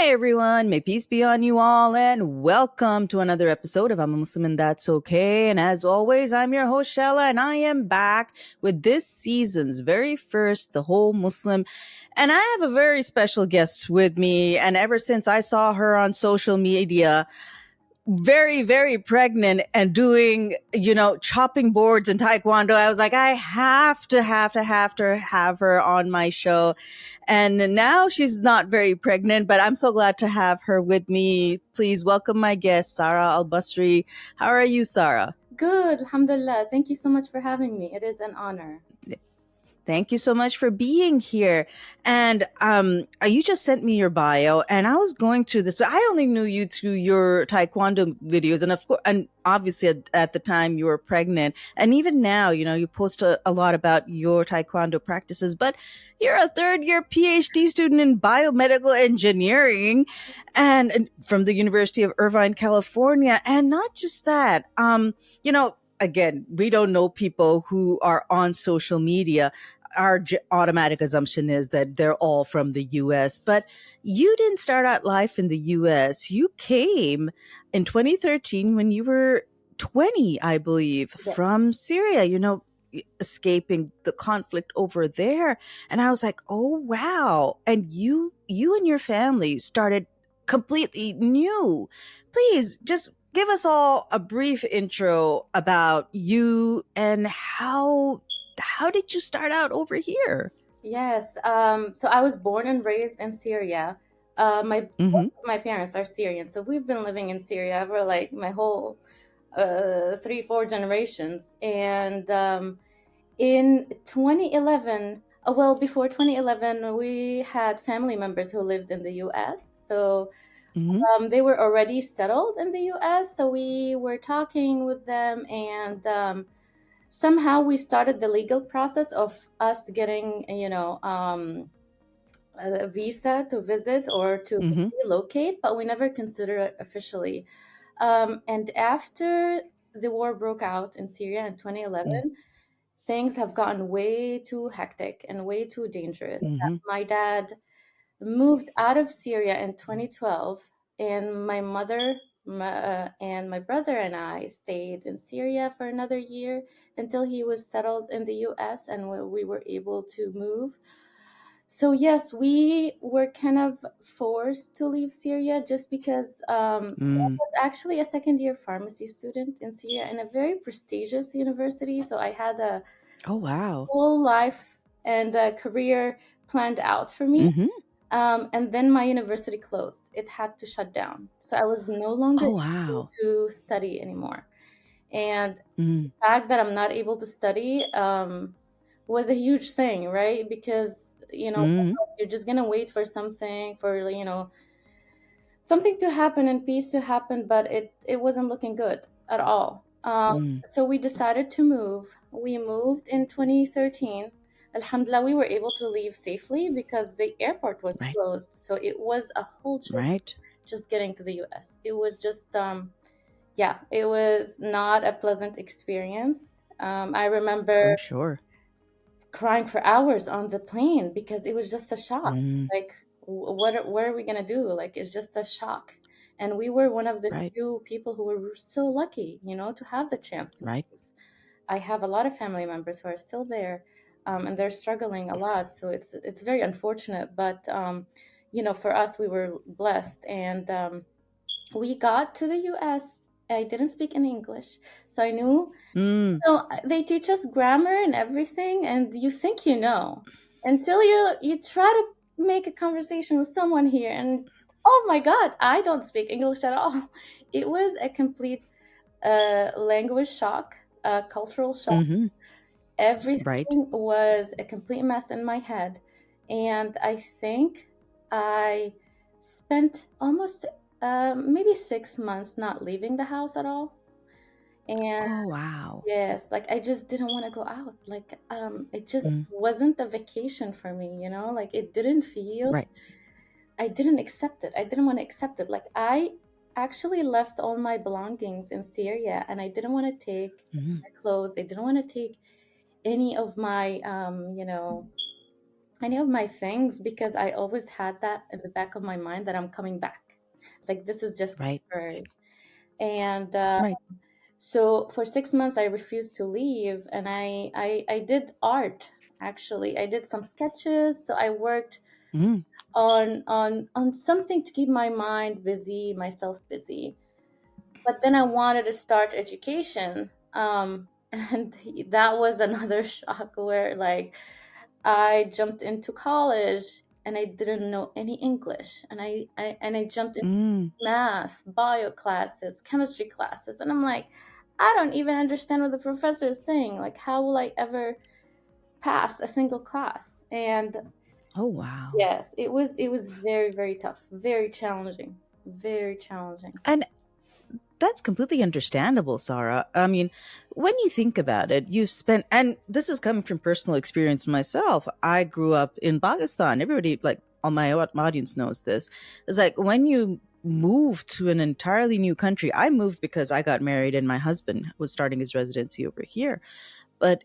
Hi, everyone. May peace be on you all, and welcome to another episode of I'm a Muslim and That's Okay. And as always, I'm your host, Shella, and I am back with this season's very first The Whole Muslim. And I have a very special guest with me. And ever since I saw her on social media, very, very pregnant and doing, chopping boards and Tae Kwando, I was like, I have her on my show. And now she's not very pregnant, but I'm so glad to have her with me. Please welcome my guest, Sarah Albassri. How are you, Sarah? Good, alhamdulillah. Thank you so much for having me. It is an honor. Thank you so much for being here. And you just sent me your bio, and I was going through this. I only knew you through your Taekwondo videos, and of course, and obviously at the time you were pregnant, and even now, you post a lot about your Taekwondo practices. But you're a third-year Ph.D. student in biomedical engineering, and from the University of Irvine, California. And not just that, again, we don't know people who are on social media. Our automatic assumption is that they're all from the US, but you didn't start out life in the US. You came in 2013 when you were 20, I believe, Yes. from Syria, escaping the conflict over there. And I was like, oh, wow. And you and your family started completely new. Please just give us all a brief intro about you and how did you start out over here? Yes. So I was born and raised in Syria. My Mm-hmm. my parents are Syrian, so we've been living in Syria for like my whole 3-4 generations. And in 2011, well, before 2011, we had family members who lived in the U.S. So Mm-hmm. they were already settled in the U.S. So we were talking with them, and somehow we started the legal process of us getting, a visa to visit or to Mm-hmm. relocate, but we never considered it officially. And after the war broke out in Syria in 2011, things have gotten way too hectic and way too dangerous. Mm-hmm. My dad moved out of Syria in 2012, and my mother and my brother and I stayed in Syria for another year until he was settled in the US and we were able to move. So, yes, we were kind of forced to leave Syria just because I Mm. was actually a second year pharmacy student in Syria in a very prestigious university. So, I had a Oh, wow. whole life and a career planned out for me. Mm-hmm. And then my university closed. It had to shut down. So I was no longer Oh, able wow. to study anymore. And Mm. the fact that I'm not able to study was a huge thing, right? Because, Mm. you're just going to wait for something, for, something to happen and peace to happen, but it wasn't looking good at all. Mm. So we decided to move. We moved in 2013. Alhamdulillah, we were able to leave safely because the airport was Right. closed. So it was a whole trip Right. just getting to the US. It was just, yeah, it was not a pleasant experience. I remember I'm sure. crying for hours on the plane because it was just a shock. Mm. Like, what are we gonna do? Like, it's just a shock. And we were one of the Right. few people who were so lucky, to have the chance to Right. leave. I have a lot of family members who are still there, and they're struggling a lot. So it's very unfortunate. But for us, we were blessed, and we got to the U.S. I didn't speak any English, so I knew. Mm. They teach us grammar and everything, and you think you know until you try to make a conversation with someone here, and oh my God, I don't speak English at all. It was a complete language shock, a cultural shock. Mm-hmm. Right. Everything was a complete mess in my head, and I think I spent almost maybe 6 months not leaving the house at all. And Oh, wow. yes, like I just didn't want to go out. Like it just Mm. wasn't a vacation for me, Like it didn't feel, Right. I didn't accept it. I didn't want to accept it. Like I actually left all my belongings in Syria, and I didn't want to take Mm-hmm. my clothes. I didn't want to take any of my any of my things, because I always had that in the back of my mind that I'm coming back. Like this is just Right. temporary. And Right. so for 6 months I refused to leave, and I did art. Actually, I did some sketches. So I worked Mm. on something to keep my mind busy, myself busy. But then I wanted to start education. And that was another shock where, like, I jumped into college and I didn't know any English, and I jumped into Mm. math, bio classes, chemistry classes, and I'm like, I don't even understand what the professor is saying. Like, how will I ever pass a single class? And Oh, wow. yes, it was very, very tough, very challenging, very challenging. And that's completely understandable, Sarah. I mean, when you think about it, you've spent, and this is coming from personal experience myself. I grew up in Pakistan. Everybody, like, all my audience knows this. It's like when you move to an entirely new country. I moved because I got married and my husband was starting his residency over here. But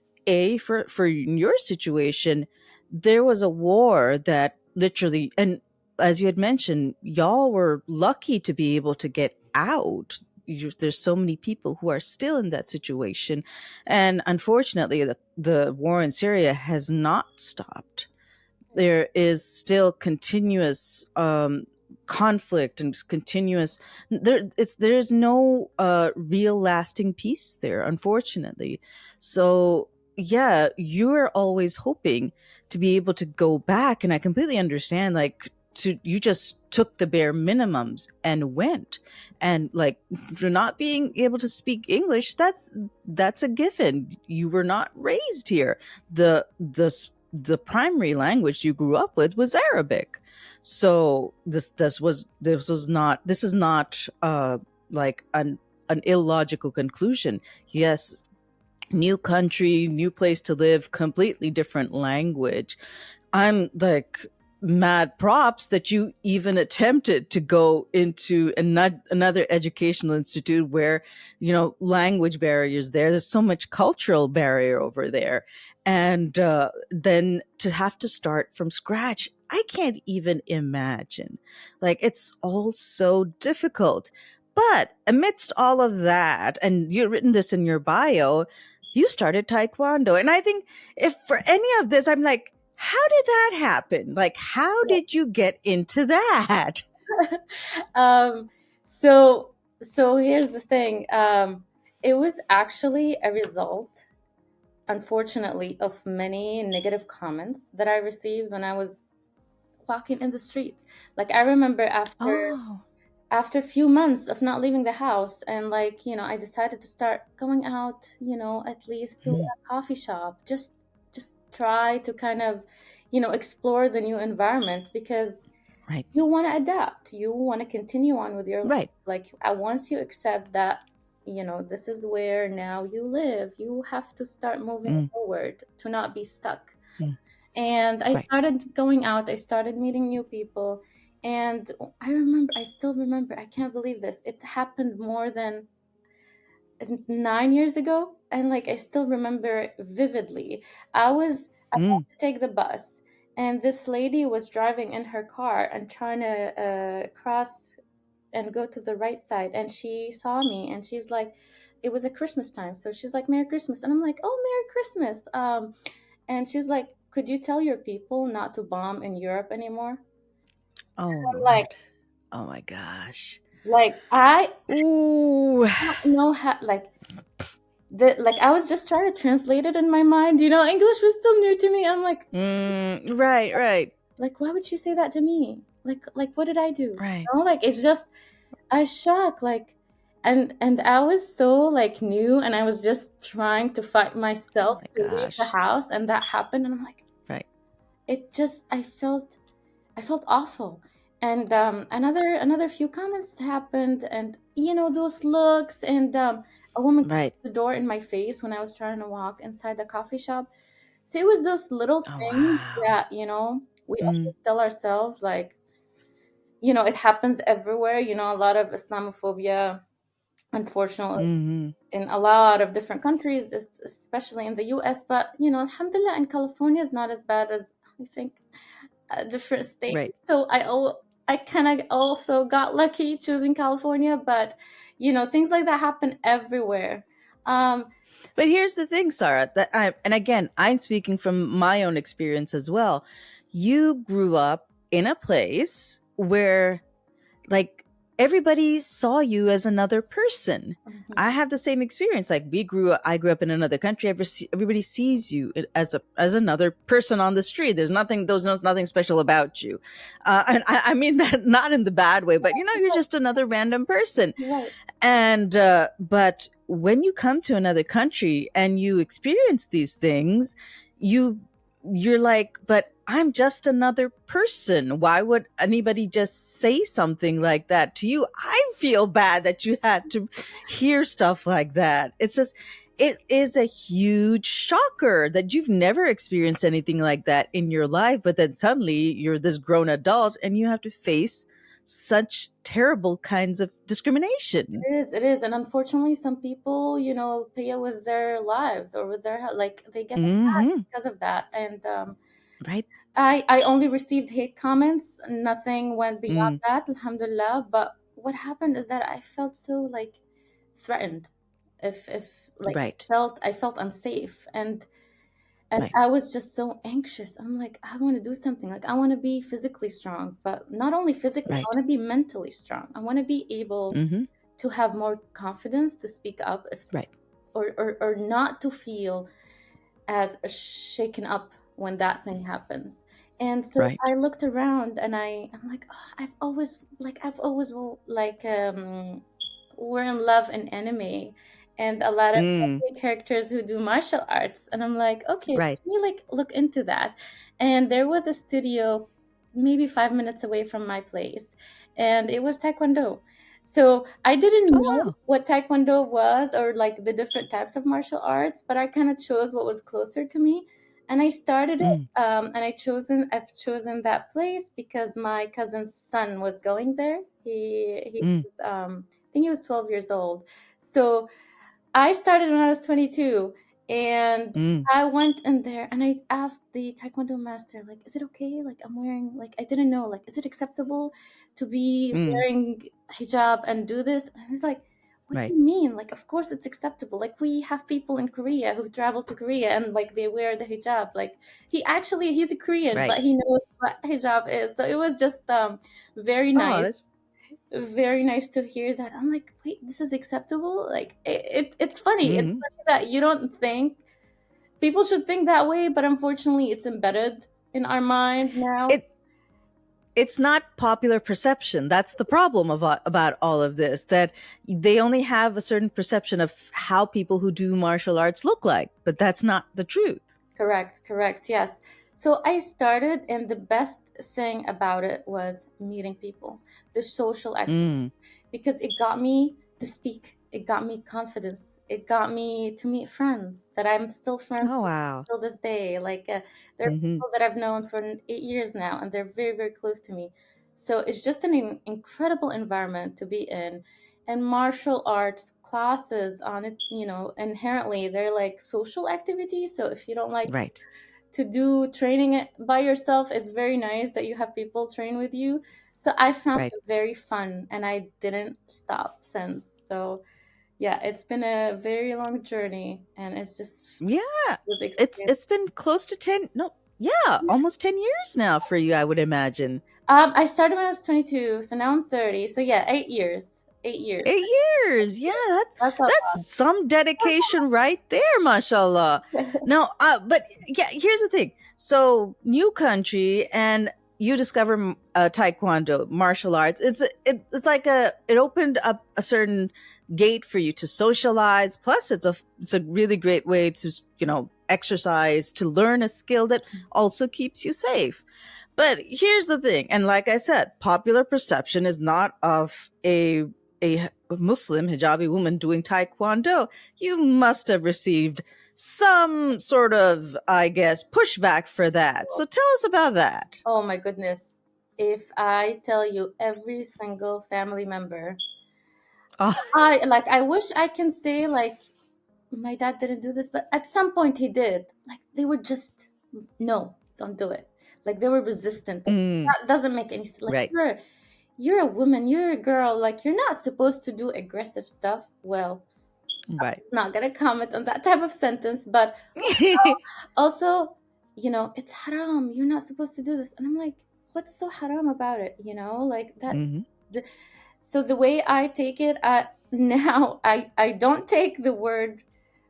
for your situation, there was a war that literally, and as you had mentioned, y'all were lucky to be able to get out. There's so many people who are still in that situation, and unfortunately, the war in Syria has not stopped. There is still continuous conflict and continuous there's no real lasting peace there, unfortunately. So yeah, you're always hoping to be able to go back, and I completely understand, like, to you just took the bare minimums and went, and like, for not being able to speak English, that's a given. You were not raised here. The primary language you grew up with was Arabic. So this is not like an illogical conclusion. Yes, new country, new place to live, completely different language. I'm like, mad props that you even attempted to go into another educational institute where, language barriers there. There's so much cultural barrier over there. And then to have to start from scratch, I can't even imagine. Like, it's all so difficult. But amidst all of that, and you've written this in your bio, you started Taekwondo. And I think, if for any of this, I'm like, how did that happen? Like, how did you get into that? um, so here's the thing. It was actually a result, unfortunately, of many negative comments that I received when I was walking in the streets. Like, I remember Oh. after a few months of not leaving the house, and, like, I decided to start going out, at least to Mm. a coffee shop, just try to kind of, explore the new environment, because Right. you want to adapt, you want to continue on with your life. Right. Like, once you accept that, this is where now you live, you have to start moving Mm. forward to not be stuck. Mm. And I Right. started going out, I started meeting new people. And I still remember, I can't believe this, it happened more than 9 years ago, and, like, I still remember it vividly. I had Mm. to take the bus, and this lady was driving in her car and trying to cross and go to the right side, and she saw me, and she's like, it was a Christmas time, so she's like, Merry Christmas. And I'm like, oh, Merry Christmas. And she's like, could you tell your people not to bomb in Europe anymore? Oh, I'm like, Lord. Oh, my gosh. I Ooh. don't know how, like, I was just trying to translate it in my mind. English was still new to me. I'm like, Right. Right. why would she say that to me? Like, what did I do? Right. Like, it's just a shock. Like, and I was so, like, new, and I was just trying to fight Oh, myself my to leave the gosh. house, and that happened, and I'm like, Right. I felt awful. And another few comments happened, and, those looks, and a woman closed Right. the door in my face when I was trying to walk inside the coffee shop. So it was those little Oh, things wow. that, we Mm. always tell ourselves, like, it happens everywhere. A lot of Islamophobia, unfortunately, Hmm. in a lot of different countries, especially in the US. But, alhamdulillah, in California is not as bad as I think, a different state. Right. So I kind of also got lucky choosing California, but things like that happen everywhere. Um, But here's the thing, Sarah, and again, I'm speaking from my own experience as well. You grew up in a place where, like, everybody saw you as another person. mhm, I have the same experience. Like, I grew up in another country. Everybody sees you as another person on the street. There's nothing special about you, and I mean that not in the bad way, but you're just another random person. right. And but when you come to another country and you experience these things, you you're like, but I'm just another person. Why would anybody just say something like that to you? I feel bad that you had to hear stuff like that. It's just, it is a huge shocker that you've never experienced anything like that in your life, but then suddenly you're this grown adult and you have to face such terrible kinds of discrimination. It is, and unfortunately, some people, pay it with their lives or with their like they get attacked Hmm. because of that. And Right. I only received hate comments. Nothing went beyond Mm. that, alhamdulillah. But what happened is that I felt so like threatened. If like Right. I felt unsafe, and Right. I was just so anxious. I'm like, I want to do something. Like, I want to be physically strong, but not only physically, I Right. want to be mentally strong. I want to be able Hmm. to have more confidence to speak up, if Right. or not to feel as shaken up when that thing happens. And so Right. I looked around, and I'm like, oh, I've always like we're in love in anime, and a lot of Mm. anime characters who do martial arts, and I'm like, okay, Right. let me like look into that. And there was a studio maybe 5 minutes away from my place, and it was Taekwondo. So I didn't Oh know wow. what Taekwondo was, or like the different types of martial arts, but I kind of chose what was closer to me, and I started it. Mm. And I've chosen that place because my cousin's son was going there. He Mm. I think he was 12 years old. So I started when I was 22, and Mm. I went in there and I asked the Taekwondo master, like, is it okay? Like, I'm wearing, like, I didn't know, like, is it acceptable to be Mm. wearing hijab and do this? And he's like, what do Right. you mean? Like, of course it's acceptable. Like, we have people in Korea who travel to Korea and, like, they wear the hijab. Like, he's a Korean, Right. but he knows what hijab is. So it was just very Oh, nice, that's. very nice to hear that. I'm like, wait, this is acceptable? Like, it's funny. It's Mm. funny that you don't think people should think that way, but unfortunately, it's embedded in our mind now. It it's not popular perception. That's the problem about all of this. That they only have a certain perception of how people who do martial arts look like, but that's not the truth. Correct, correct. Yes. So I started, and the best thing about it was meeting people, the social activity, Mm. because it got me to speak. It got me confidence. It got me to meet friends that I'm still friends Oh with wow. till this day. Like, there are Hmm. people that I've known for 8 years now, and they're very, very close to me. So it's just an incredible environment to be in. And martial arts classes on it, inherently they're like social activities. So if you don't like Right. to do training it by yourself, it's very nice that you have people train with you. So I found Right. it very fun, and I didn't stop since. So yeah, it's been a very long journey, and it's just Yeah. with It's experience. been close to 10, no, yeah, almost 10 years now for you, I would imagine. I started when I was 22, so now I'm 30. So yeah, 8 years. 8 years. 8 years. Yeah, That's a that's some dedication right there, mashallah. lot. Now, but yeah, here's the thing. So, new country, and you discover taekwondo, martial arts. It's like it opened up a certain gate for you to socialize. Plus, it's a really great way to exercise, to learn a skill that also keeps you safe. But here's the thing, and like I said, popular perception is not of a Muslim hijabi woman doing taekwondo. You must have received some sort of, I guess, pushback for that. So tell us about that. Oh my goodness. If I tell you every single family member, Oh, I wish I can say like my dad didn't do this, but at some point he did. Like they were just no, don't do it. Like they were resistant. Mm. That doesn't make any sense. Like Right. you're a woman, you're a girl, like you're not supposed to do aggressive stuff. Well, Right. not gonna comment on that type of sentence, but also, it's haram. You're not supposed to do this. And I'm like, what's so haram about it? Like that. Hmm. The, so the way I take it, now I don't take the word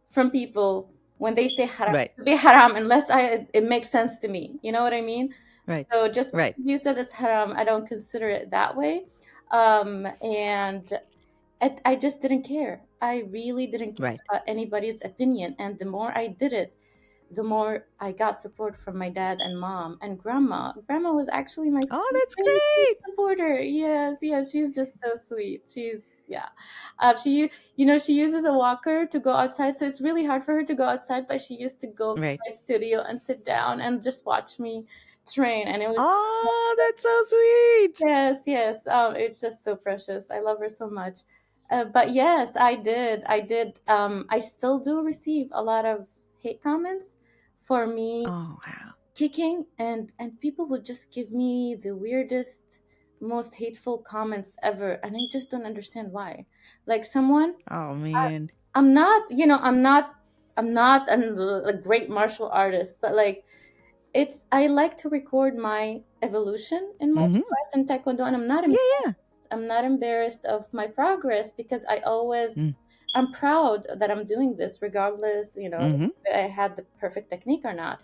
from people when they say haram Right. to be haram unless it makes sense to me. You know what I mean? Right. So just Right. because you said it's haram, I don't consider it that way. And I just didn't care. I really didn't care Right. about anybody's opinion. And the more I did it, the more I got support from my dad and mom and grandma. Grandma was actually my Oh, that's favorite great. supporter. Yes, yes, she's just so sweet. Yeah. She uses a walker to go outside, so it's really hard for her to go outside. But she used to go to Right. my studio and sit down and just watch me train, and it was Oh, that's so sweet. yes, yes. It's just so precious. I love her so much. But yes, I did. I did. I still do receive a lot of hate comments for me Oh, wow. kicking, and people would just give me the weirdest, most hateful comments ever, and I just don't understand why. Like someone, Oh, I, man. I'm not. I'm not a great martial artist, but like I like to record my evolution in martial Hmm. arts and taekwondo, and Yeah, yeah. I'm not embarrassed of my progress because Mm. I'm proud that I'm doing this regardless, Hmm. if I had the perfect technique or not.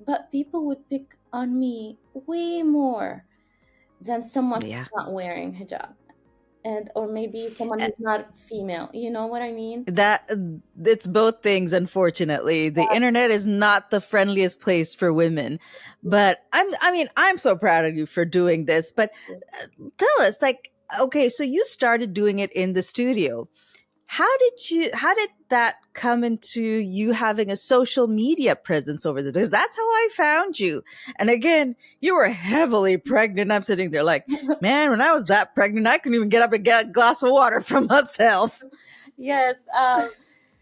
But people would pick on me way more than someone Yeah. who's not wearing hijab, and or maybe someone who's not female. You know what I mean? That it's both things, unfortunately. The internet is not the friendliest place for women. But I'm so proud of you for doing this. But tell us, like, okay, so you started doing it in the studio. How did that come into you having a social media presence over there? Because that's how I found you. And again, you were heavily pregnant. I'm sitting there like, man, when I was that pregnant, I couldn't even get up and get a glass of water for myself. Yes.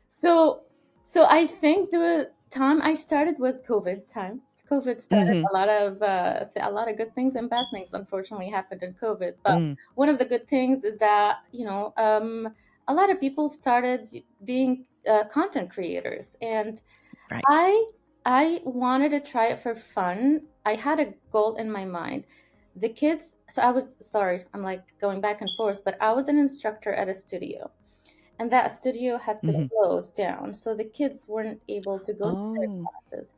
So, so I think the time I started was COVID time. COVID started Hmm. a lot of good things and bad things. Unfortunately, happened in COVID. But Mm. one of the good things is that a lot of people started being content creators, and Right. I I wanted to try it for fun. I had a goal in my mind. The kids. So I was sorry. I'm like going back and forth, but I was an instructor at a studio, and that studio had to Hmm. close down, so the kids weren't able to go to their Oh. classes.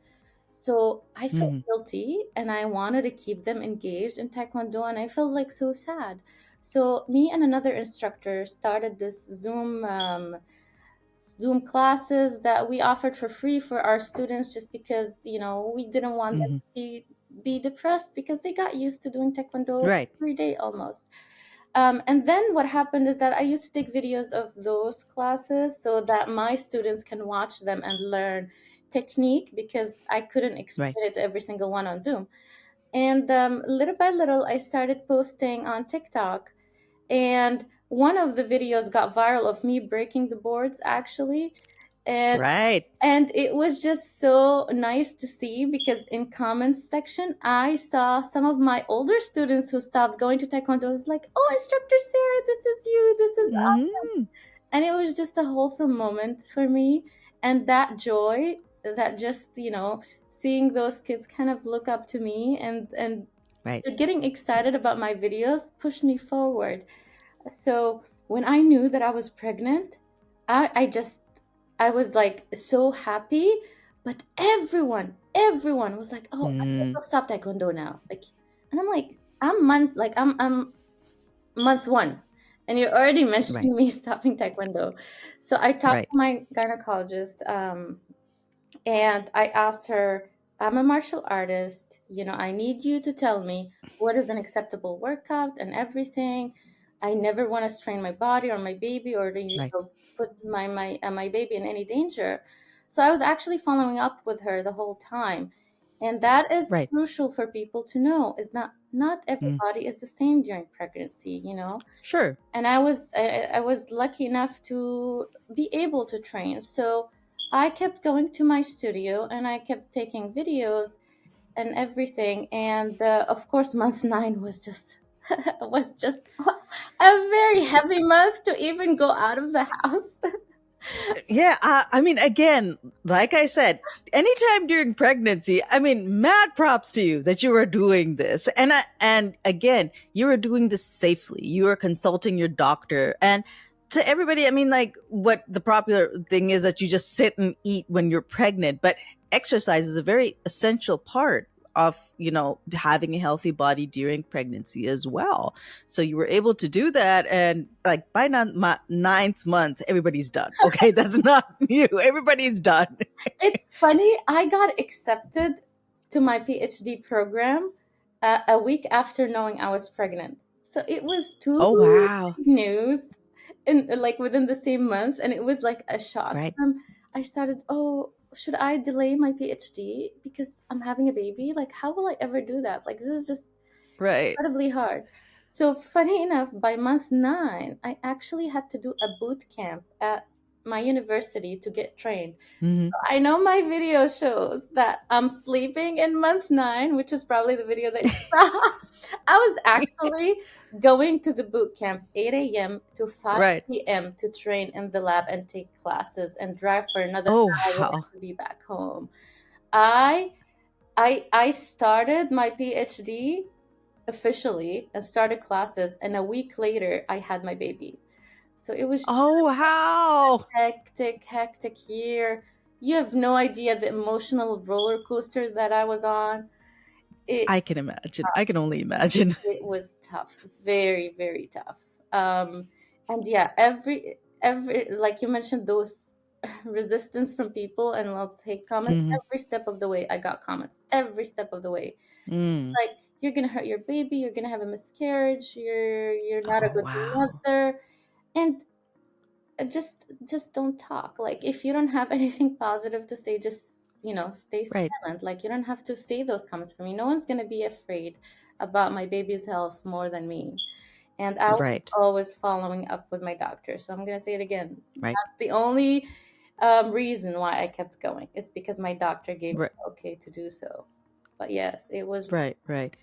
So I felt Hmm. guilty, and I wanted to keep them engaged in taekwondo, and I felt like so sad. So me and another instructor started this Zoom classes that we offered for free for our students, just because we didn't want them Hmm. to be depressed, because they got used to doing taekwondo Right. every day almost. And then what happened is that I used to take videos of those classes so that my students can watch them and learn technique, because I couldn't Right. explain it to every single one on Zoom. And little by little, I started posting on TikTok, and one of the videos got viral of me breaking the boards actually. and Right. and it was just so nice to see, because in comments section I saw some of my older students who stopped going to taekwondo was like, oh, instructor Sarah, this is you, this is awesome. Hmm. And it was just a wholesome moment for me, and that joy, that just seeing those kids kind of look up to me, and Right. getting excited about my videos pushed me forward. So when I knew that I was pregnant, I was like so happy. But everyone was like, "Oh, I think Mm. I'll stop taekwondo now." Like, and I'm like, I'm month one, and you're already Right. mentioning me stopping taekwondo. So I talked Right. to my gynecologist, and I asked her, I'm a martial artist. I need you to tell me what is an acceptable workout and everything. I never want to strain my body or my baby, or to Right. put my baby in any danger. So I was actually following up with her the whole time. And that is Right. crucial for people to know, is not Mm. everybody is the same during pregnancy. Sure. And I was lucky enough to be able to train. So I kept going to my studio and I kept taking videos, and everything. And of course, month nine was just was just a very heavy month to even go out of the house. Yeah, I mean, again, like I said, anytime during pregnancy, I mean, mad props to you that you were doing this, and again, you were doing this safely. You were consulting your doctor, and to everybody, I mean, like what the popular thing is that you just sit and eat when you're pregnant, but exercise is a very essential part of having a healthy body during pregnancy as well. So you were able to do that, and like by ninth month, everybody's done. Okay, that's not you. Everybody's done. It's funny, I got accepted to my PhD program a week after knowing I was pregnant. So it was two Oh wow! big news in like within the same month, and it was like a shock. Right, I started, oh, should I delay my PhD because I'm having a baby? Like, how will I ever do that? Like, this is just right. incredibly hard. So funny enough, by month nine, I actually had to do a boot camp at my university to get trained. Hmm. I know my video shows that I'm sleeping in month nine, which is probably the video that you saw. I was actually going to the boot camp 8 a.m. to Right. 5 p.m. to train in the lab and take classes and drive for another Oh hour wow! to be back home. I I started my PhD officially and started classes, and a week later I had my baby. So it was Oh wow! hectic year. You have no idea the emotional roller coaster that I was on. It I can imagine. I can only imagine. it was tough, very tough. And yeah, every like you mentioned those resistance from people and let's hate comments. Hmm. Every step of the way, I got comments. Every step of the way, Mm. like you're gonna hurt your baby, you're gonna have a miscarriage, you're not a Oh good wow! mother, and just don't talk. Like if you don't have anything positive to say, just stay Right, silent. Like you don't have to say those comments for me. No one's going to be afraid about my baby's health more than me. And I was right, always following up with my doctor, so I'm going to say it again. right, That's the only reason why I kept going, is because my doctor gave me right, the okay to do so. But yes, it was. right, right.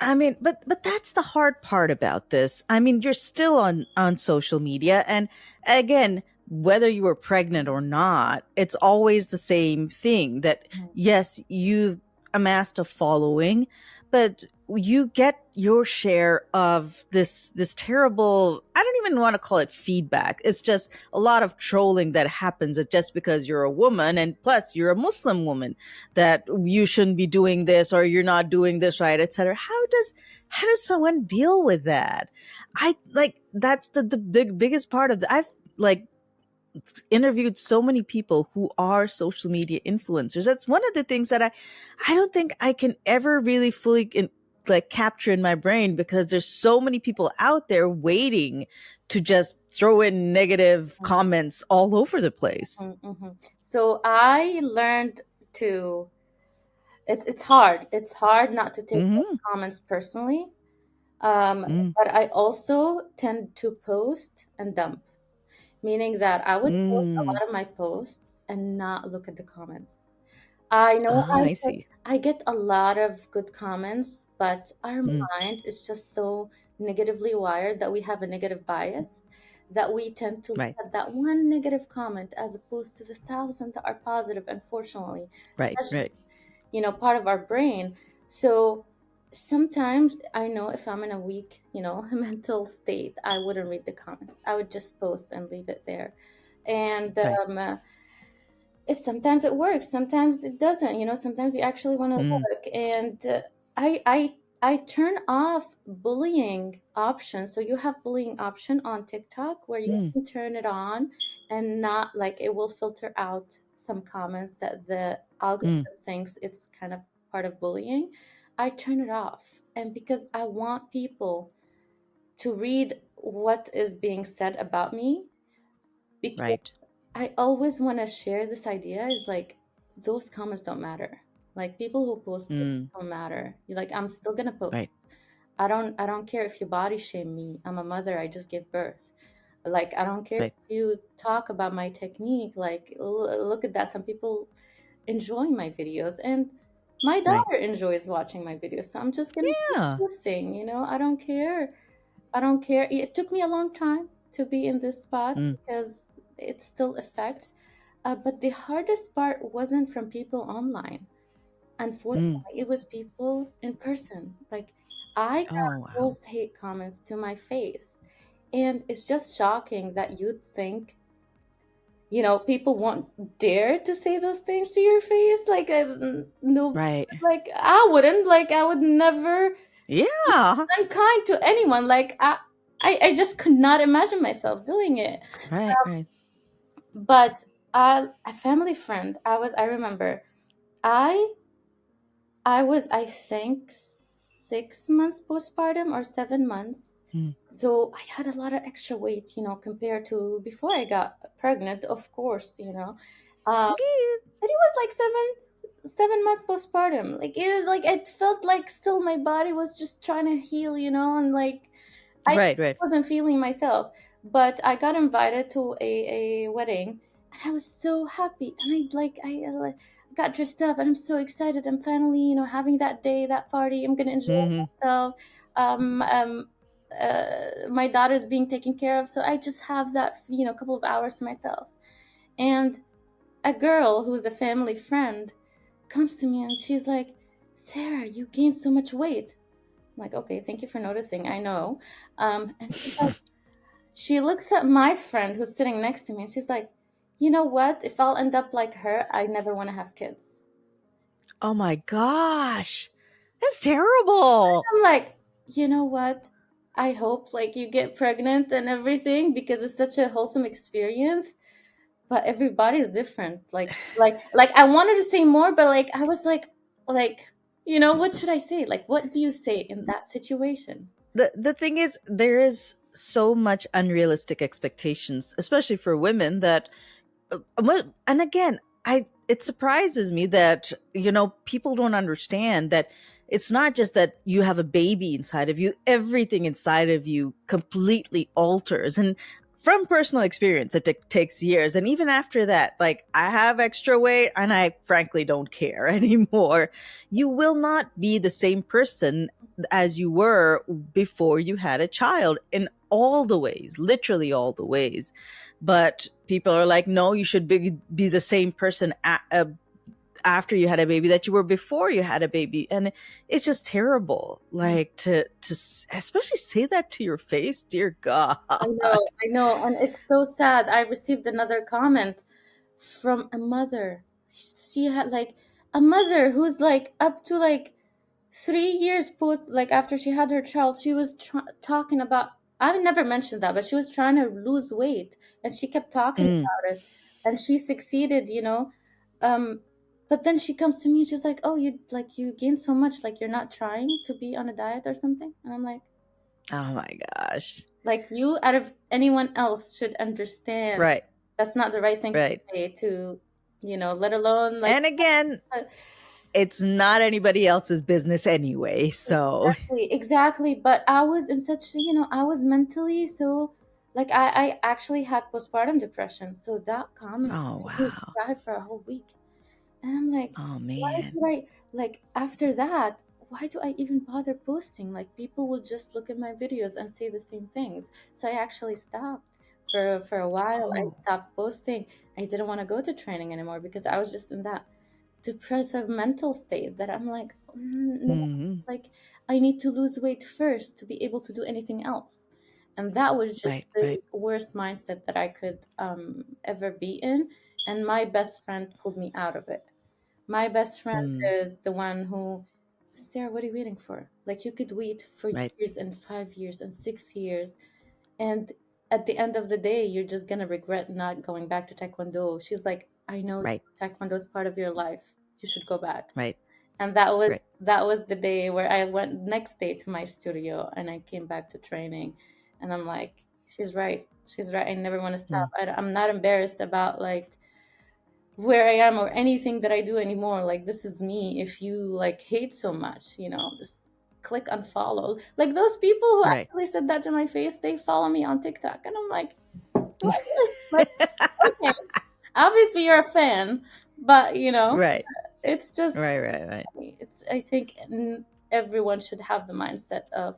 I mean, but that's the hard part about this. I mean, you're still on social media, and again, whether you were pregnant or not, it's always the same thing that yes, you amassed a following, but you get your share of this terrible, I don't even want to call it feedback. It's just a lot of trolling that happens just because you're a woman, and plus you're a Muslim woman, that you shouldn't be doing this or you're not doing this right, etc. How does someone deal with that? I like that's the biggest part of the, I've like interviewed so many people who are social media influencers. That's one of the things that I don't think I can ever really fully like capture in my brain, because there's so many people out there waiting to just throw in negative comments all over the place. Mhm. So I learned to. It's hard. It's hard not to take those Hmm. comments personally. Mm, But I also tend to post and dump, meaning that I would post a mm. lot of my posts and not look at the comments. I know Ah, I see. I get a lot of good comments, but our Mm, mind is just so negatively wired that we have a negative bias, that we tend to look right, at that one negative comment as opposed to the thousand that are positive, unfortunately. right, That's right. part of our brain. So sometimes I know if I'm in a weak mental state, I wouldn't read the comments. I would just post and leave it there. And Right. sometimes it works, sometimes it doesn't. Sometimes you actually want to Mm, look. And I turn off bullying options. So you have bullying option on TikTok where you mm, can turn it on, and not like it will filter out some comments that the mm. algorithm thinks it's kind of part of bullying. I turn it off, and because I want people to read what is being said about me, because Right. I always want to share this idea is like those comments don't matter. Like people who post it Mm, don't matter. You're like, I'm still gonna post. right. I don't care if you body shame me. I'm a mother. I just gave birth. Like I don't care if Right. you talk about my technique. Like look at that. Some people enjoy my videos, and My Right. daughter enjoys watching my videos, so I'm just gonna keep Yeah. posting, I don't care. I don't care. It took me a long time to be in this spot Mm, because it still affects. But the hardest part wasn't from people online. mm. Unfortunately, it was people in person. Like, I got Oh, wow. those hate comments to my face. And it's just shocking that you'd think, people won't dare to say those things to your face. Like, no, Right. like, I wouldn't. Like, I would never Yeah. unkind to anyone. Like, I just could not imagine myself doing it. Right, right. But a family friend, I remember, I I was, I think, 6 months postpartum or 7 months. Mm. So I had a lot of extra weight, compared to before I got pregnant, of course, Um, Yeah. and it was like 7 months postpartum. Like, it was like, it felt like still my body was just trying to heal, and like I Right, right. wasn't feeling myself. But I got invited to a wedding, and I was so happy. And I got dressed up, and I'm so excited. I'm finally, having that day, that party. I'm gonna enjoy Hmm. myself. Um, um, my daughter's being taken care of, so I just have that, couple of hours to myself. And a girl who's a family friend comes to me, and she's like, "Sarah, you gained so much weight." I'm like, "Okay, thank you for noticing. I know." And she looks at my friend who's sitting next to me, and she's like, "You know what? If I'll end up like her, I never want to have kids." Oh my gosh. That's terrible. I'm like, "You know what? I hope like you get pregnant and everything because it's such a wholesome experience." But everybody is different. Like I wanted to say more, but like I was like, what should I say? Like, what do you say in that situation? The thing is, there is so much unrealistic expectations, especially for women, that and again, I it surprises me that people don't understand that it's not just that you have a baby inside of you, everything inside of you completely alters. And from personal experience, it takes years, and even after that, like, I have extra weight and I frankly don't care anymore. You will not be the same person as you were before you had a child, in all the ways, literally all the ways. But people are like, no, you should be the same person after you had a baby that you were before you had a baby. And it's just terrible, like, to especially say that to your face, dear God. I know, and it's so sad. I received another comment from a mother. She had like a mother who's like up to like 3 years post, like after she had her child, she was talking about. I never mentioned that, but she was trying to lose weight, and she kept talking Mm. about it, and she succeeded. Um, but then she comes to me, she's like, "Oh, you gained so much. Like, you're not trying to be on a diet or something?" And I'm Oh my gosh. like, you out of anyone else should understand Right, that's not the right thing to right. say to, let alone like. And again, uh, it's not anybody else's business anyway, so. exactly. But I was in such, I was mentally so, like, I actually had postpartum depression. So that comment Oh made me wow. cry for a whole week. And I'm like, Oh why man. did I, like, after that, why do I even bother posting? Like, people will just look at my videos and say the same things. So I actually stopped for a while. I Oh. stopped posting. I didn't want to go to training anymore because I was just in that depressive mental state that I'm like, No, Hmm. like, I need to lose weight first to be able to do anything else." And that was just Right, the right. worst mindset that I could ever be in. And my best friend pulled me out of it. My best friend Mm. is the one who, "Sarah, what are you waiting for? Like, you could wait for Right, years and 5 years and 6 years. And at the end of the day, you're just going to regret not going back to Taekwondo." She's like, "I know right, Taekwondo is part of your life. You should go back." right, And that was right. that was the day where I went next day to my studio, and I came back to training. And I'm like, she's right. She's right. I never want to stop. Mm. I'm not embarrassed about like where I am or anything that I do anymore. Like, this is me. If you like hate so much, just click unfollow. Like, those people who Right. actually said that to my face, they follow me on TikTok, and I'm like, what? Like, okay, obviously you're a fan, but Right, it's just right, right, right. it's I think everyone should have the mindset of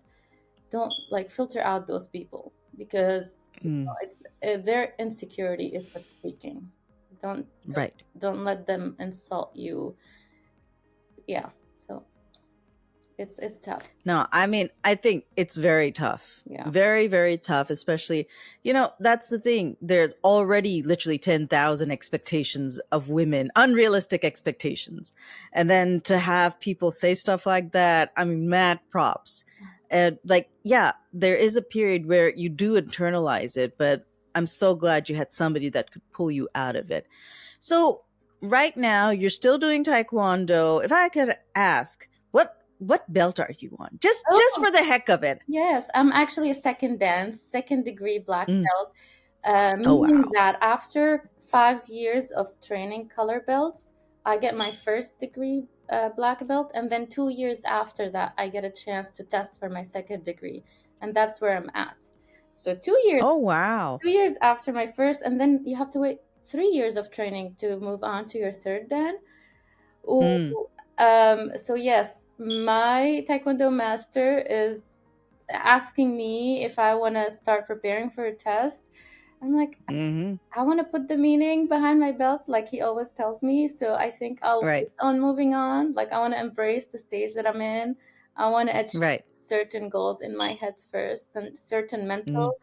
don't like filter out those people, because Mm, it's their insecurity is what's speaking. Don't don't right. don't let them insult you. Yeah, so it's tough. No, I mean, I think it's very tough. Yeah. Very, very tough, especially, that's the thing. There's already literally 10,000 expectations of women, unrealistic expectations. And then to have people say stuff like that, I mean, mad props. And like, yeah, there is a period where you do internalize it, but I'm so glad you had somebody that could pull you out of it. So right now you're still doing taekwondo. If I could ask, what belt are you on? Just Oh, for the heck of it. yes, I'm actually a second degree black Mm. belt, Oh meaning wow. that after 5 years of training color belts, I get my first degree black belt, and then 2 years after that, I get a chance to test for my second degree, and that's where I'm at. So 2 years, Oh wow. 2 years after my first, and then you have to wait 3 years of training to move on to your third dan. Ooh, Mm. so yes, my Taekwondo master is asking me if I want to start preparing for a test. I'm like, Mm-hmm. I want to put the meaning behind my belt, like he always tells me. So I think I'll Right. wait on moving on. Like I want to embrace the stage that I'm in. I want to achieve Right. certain goals in my head first, and certain Mm. mental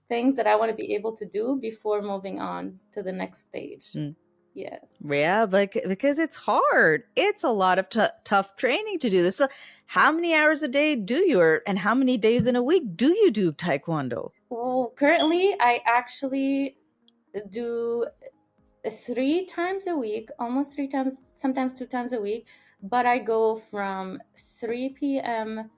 things that I want to be able to do before moving on to the next stage. Mm. Yes. Yeah, but because it's hard. It's a lot of tough training to do this. So how many hours a day do you, and how many days in a week do you do taekwondo? Well, currently, I actually do 3 times a week, almost 3 times, sometimes 2 times a week, but I go from 3 p.m.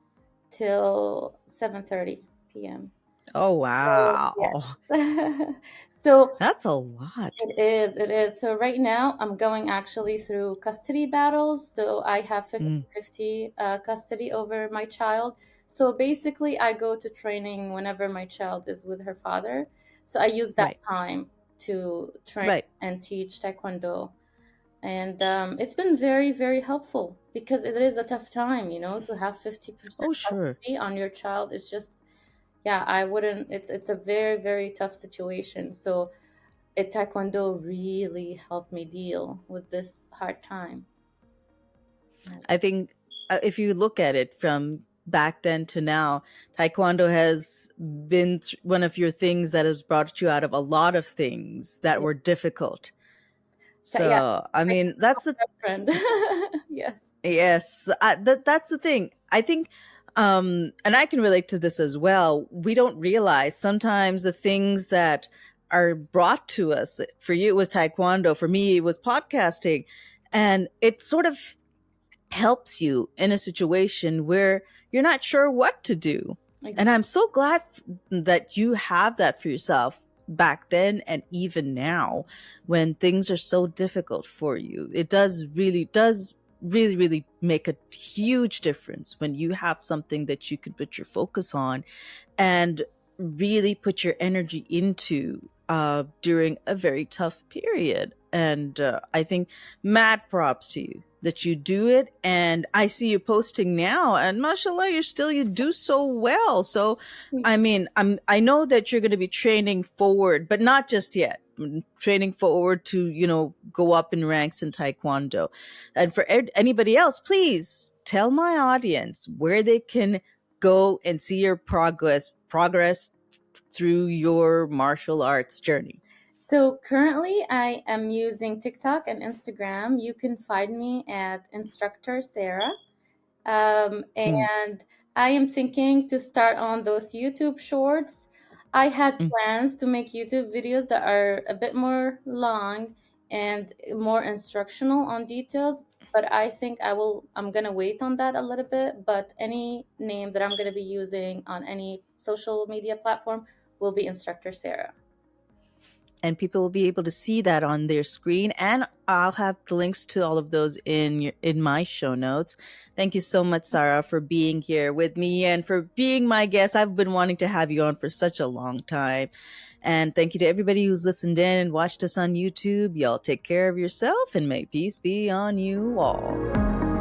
till 7:30 p.m. Oh So, wow. yes. So That's a lot. it is. So right now I'm going actually through custody battles. So I have 50 Mm. 50 custody over my child. So basically I go to training whenever my child is with her father. So I use that Right. time to train Right. and teach Taekwondo. And it's been very, very helpful, because it is a tough time, to have 50% Oh sure. custody on your child. It's just, yeah, I wouldn't, it's a very, very tough situation. So Taekwondo really helped me deal with this hard time. Yes. I think if you look at it from back then to now, taekwondo has been one of your things that has brought you out of a lot of things that Yeah, were difficult. yeah, So, I my mean, that's the best friend. Yes. yes, that's the thing. I think and I can relate to this as well. We don't realize sometimes the things that are brought to us. For you it was taekwondo, for me it was podcasting, and it sort of helps you in a situation where you're not sure what to do. Ex- And I'm so glad that you have that for yourself back then and even now when things are so difficult for you. It does really, really make a huge difference when you have something that you can put your focus on and really put your energy into during a very tough period. And I think mad props to you that you do it. And I see you posting now, and mashallah, you do so well. So, I mean, I know that you're going to be training forward, but not just yet. Training forward to go up in ranks in taekwondo. And for anybody else, please tell my audience where they can go and see your progress through your martial arts journey. So currently, I am using TikTok and Instagram. You can find me at instructor Sarah. Mm, And I am thinking to start on those YouTube shorts. I had mm. plans to make YouTube videos that are a bit more long and more instructional on details, but I think I'm gonna wait on that a little bit. But any name that I'm gonna be using on any social media platform will be Instructor Sarah. And people will be able to see that on their screen, and I'll have the links to all of those in my show notes. Thank you so much, Sarah, for being here with me and for being my guest. I've been wanting to have you on for such a long time. And thank you to everybody who's listened in and watched us on YouTube. Y'all take care of yourself, and may peace be on you all.